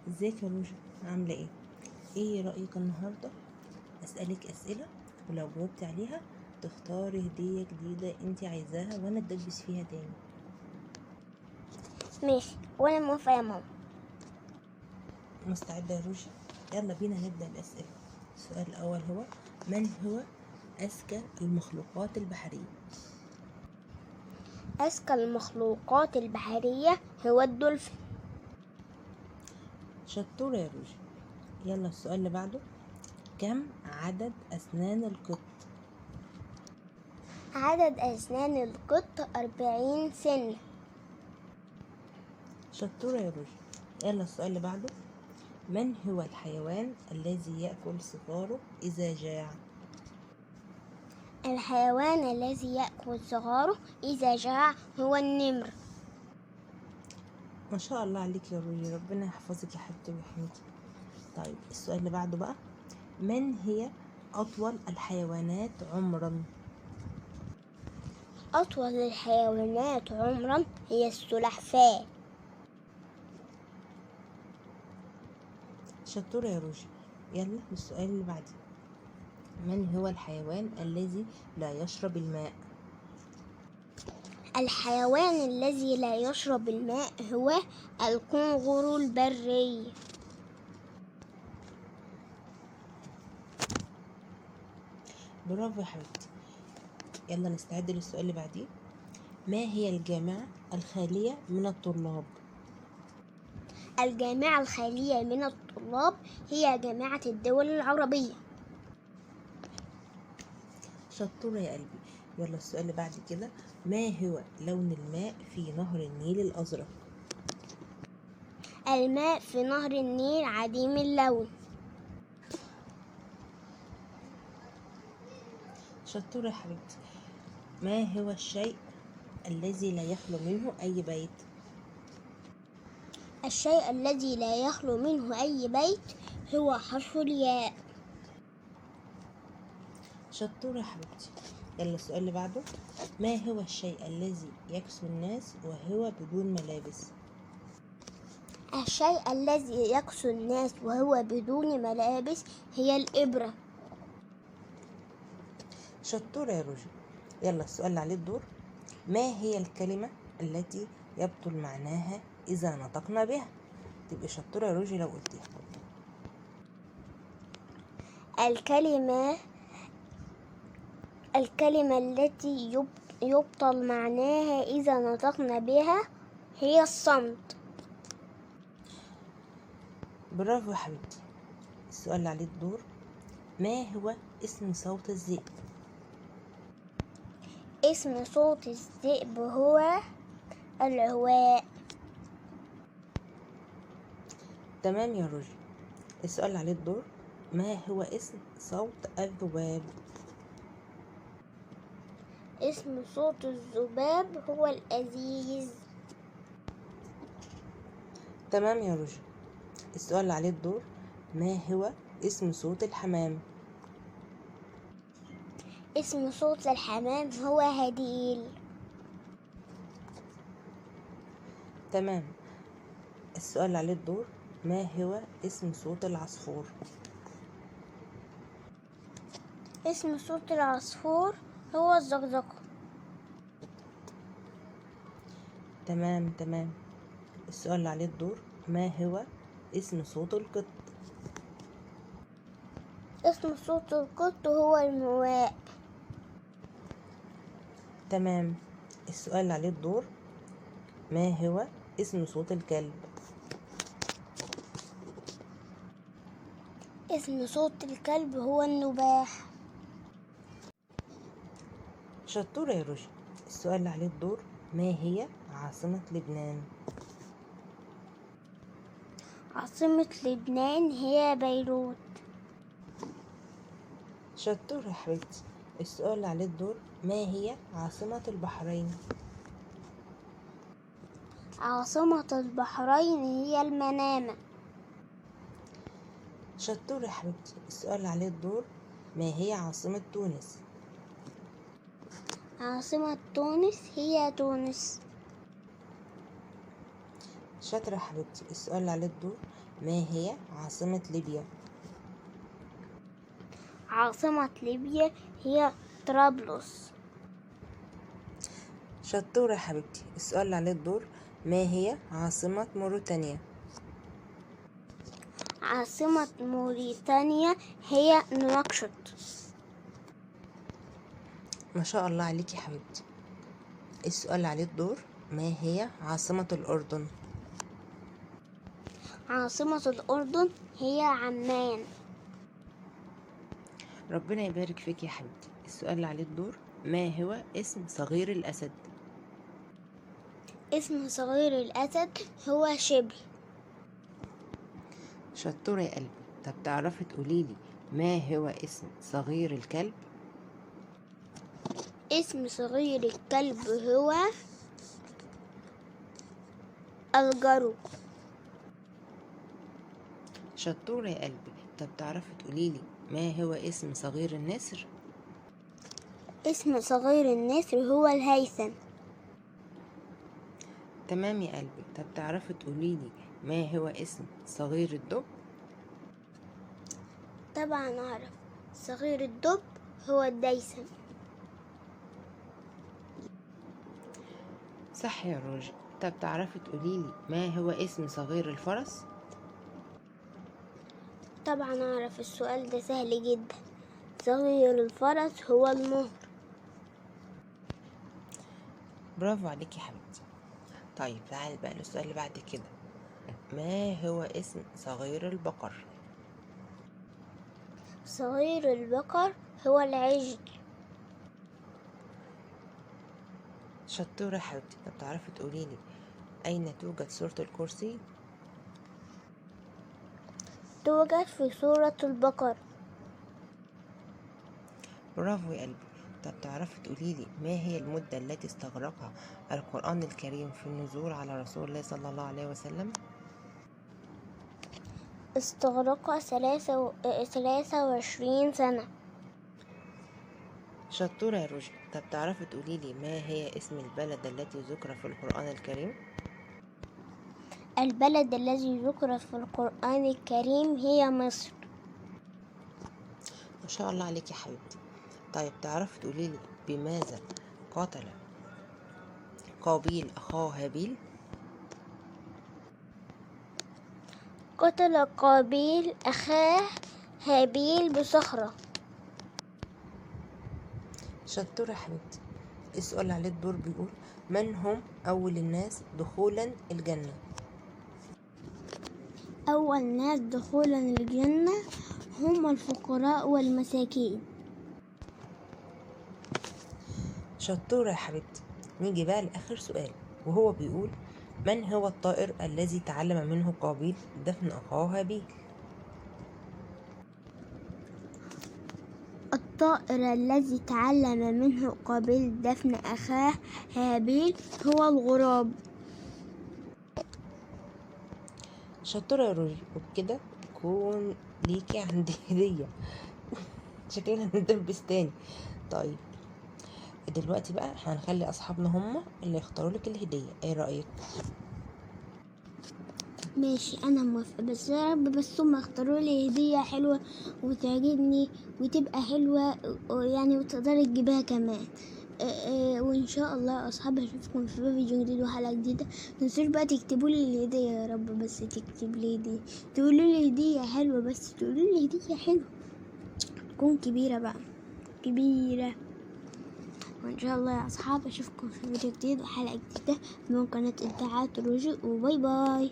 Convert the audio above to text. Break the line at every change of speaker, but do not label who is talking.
ازيك يا روجا؟ عاملة ايه رأيك النهاردة اسألك اسئلة، ولو جاوبت عليها تختاري هدية جديدة انت عايزاها وانا اتدبس فيها تاني.
ماشي، وانا موافقة يا ماما.
مستعدة يا روجا؟ يلا بينا نبدأ الاسئلة. السؤال الاول هو: من هو اذكى المخلوقات البحرية؟
أذكى المخلوقات البحرية هو الدولفين.
شطورة يا روجا. يلا السؤال اللي بعده: كم عدد اسنان القط؟
عدد أسنان القط 40 سنة.
شطورة يا روجا. يلا السؤال اللي بعده: من هو الحيوان الذي يأكل صغاره إذا جاع؟
الحيوان الذي يأكل صغاره إذا جاع هو النمر.
ما شاء الله عليك يا روجي، ربنا يحفظك يا حبيبتي ويحميكي. طيب السؤال اللي بعده بقى: من هي أطول الحيوانات عمرا؟
أطول الحيوانات عمرا هي السلحفاة.
شطورة يا روجي. يلا السؤال اللي بعده: من هو الحيوان الذي لا يشرب الماء؟
الحيوان الذي لا يشرب الماء هو الكنغر البري.
برافو يا حبيبتي. يلا نستعد للسؤال اللي بعديه: ما هي الجامعة الخالية من الطلاب؟
الجامعة الخالية من الطلاب هي جامعة الدول العربية.
شطورة يا قلبي. يلا السؤال اللي بعد كده: ما هو لون الماء في نهر النيل الأزرق؟
الماء في نهر النيل عديم اللون.
شطورة يا حبيبتي. ما هو الشيء الذي لا يخلو منه أي بيت؟
الشيء الذي لا يخلو منه أي بيت هو حرف الياء.
شطورة يا حبيبتي. يلا السؤال اللي بعده: ما هو الشيء الذي يكسو الناس وهو بدون ملابس؟
الشيء الذي يكسو الناس وهو بدون ملابس هي الإبرة.
شطورة يا روجي. يلا السؤال اللي عليه الدور: ما هي الكلمة التي يبطل معناها إذا نطقنا بها؟ تبقى شطورة يا روجي لو قلتيها.
الكلمة التي يبطل معناها إذا نطقنا بها هي الصمت.
برافو يا حبيبتي. السؤال اللي عليه الدور: ما هو اسم صوت الذئب؟
اسم صوت الذئب هو العواء.
تمام يا روجي. السؤال اللي عليه الدور: ما هو اسم صوت الذباب؟
اسم صوت الذباب هو الأزيز.
تمام يا روجي. السؤال اللي عليه الدور: ما هو اسم صوت الحمام؟
اسم صوت الحمام هو هديل.
تمام. السؤال اللي عليه الدور: ما هو اسم صوت العصفور؟
اسم صوت العصفور هو الزقزقة.
تمام. السؤال اللي عليه الدور: ما هو اسم صوت القط؟
اسم صوت القط هو المواء.
تمام. السؤال اللي عليه الدور: ما هو اسم صوت الكلب؟
اسم صوت الكلب هو النباح.
شطورة يا روجي. السؤال اللي عليه الدور: ما هي عاصمة لبنان؟
عاصمة لبنان هي بيروت.
شطورة يا حبيبتي. السؤال اللي عليه الدور: ما هي عاصمة البحرين؟
عاصمة البحرين هي المنامة.
شطورة يا حبيبتي. السؤال اللي عليه الدور: ما هي عاصمة تونس؟
عاصمة تونس هي تونس.
شاطرة يا حبيبتي. السؤال اللي عليه الدور، ما هي عاصمة ليبيا؟
عاصمة ليبيا هي طرابلس.
شطورة يا حبيبتي. السؤال اللي عليه الدور، ما هي عاصمة موريتانيا؟
عاصمة موريتانيا هي نواكشوط.
ما شاء الله عليكي يا حبيبتي. السؤال اللي عليه الدور، ما هي عاصمة الأردن؟
عاصمة الأردن هي عمان.
ربنا يبارك فيك يا حبيبتي. السؤال اللي عليه الدور، ما هو اسم صغير الأسد؟
اسم صغير الأسد هو شبل.
شطورة يا قلبي. طب تعرفي تقوليلي ما هو اسم صغير الكلب؟
اسم صغير الكلب هو الجرو.
شطورة يا قلبي. طب تعرفي تقوليلي ما هو اسم صغير النسر؟
اسم صغير النسر هو الهيثم.
تمام يا قلبي. طب تعرفي تقوليلي ما هو اسم صغير الدب؟
طبعا أعرف، صغير الدب هو الديسم.
صح يا روجي. طب تعرفي تقوليلي ما هو اسم صغير الفرس؟
طبعا أعرف، السؤال ده سهل جدا، صغير الفرس هو المهر.
برافو عليكي يا حبيبتي. طيب تعالي بقى للسؤال اللي بعد كده، ما هو اسم صغير البقر؟
صغير البقر هو العجل.
شطورة يا حبيبتي. طب تعرفي تقوليلي أين توجد سورة الكرسي؟
توجد في سورة البقر.
برافو يا قلبي. طب تعرفي تقوليلي ما هي المدة التي استغرقها القرآن الكريم في النزول على رسول الله صلى الله عليه وسلم؟
استغرق 23 سنة.
شطورة يا روجي. طب تعرفي تقوليلي ما هي اسم البلد التي ذكر في القرآن الكريم؟
البلد الذي ذكر في القرآن الكريم هي مصر.
ما شاء الله عليك يا حبيبتي. طيب تعرفي تقوليلي بماذا قاتل قابيل أخاه هابيل؟
قتل قابيل أخاه هابيل بصخرة.
شطورة يا حبيبتي. السؤال اللي عليه الدور بيقول، من هم أول الناس دخولا الجنة؟
أول ناس دخولا الجنة هم الفقراء والمساكين.
شطورة يا حبيبتي. نيجي بقى لآخر سؤال، وهو بيقول، من هو الطائر الذي تعلم منه قابيل دفن أخاه هابيل؟
الطائر الذي تعلم منه قابيل دفن أخاه هابيل هو الغراب.
شطورة يا روجي. وبكده يكون ليكي عندي هدية. شكلنا هندبس تاني. طيب دلوقتي بقى هنخلي أصحابنا هما اللي يختاروا لك الهدية، ايه رأيك؟
ماشي، أنا موافقة، بس يا رب بس هما يختاروا لي هدية حلوة وتعجبني وتبقى حلوة يعني وتقدري تجيبها كمان. وإن شاء الله أصحابي أشوفكم في فيديو جديد وحلقة جديدة. متنسوش بقى تكتبوا لي الهدية، يا رب بس تكتب لي هدية، تقولوا لي هدية حلوة، بس تقولوا لي هدية حلوة تكون كبيرة بقى، كبيرة. وإن شاء الله يا أصحاب أشوفكم في فيديو جديد وحلقة جديدة من قناة إبداعات روجي، وباي باي.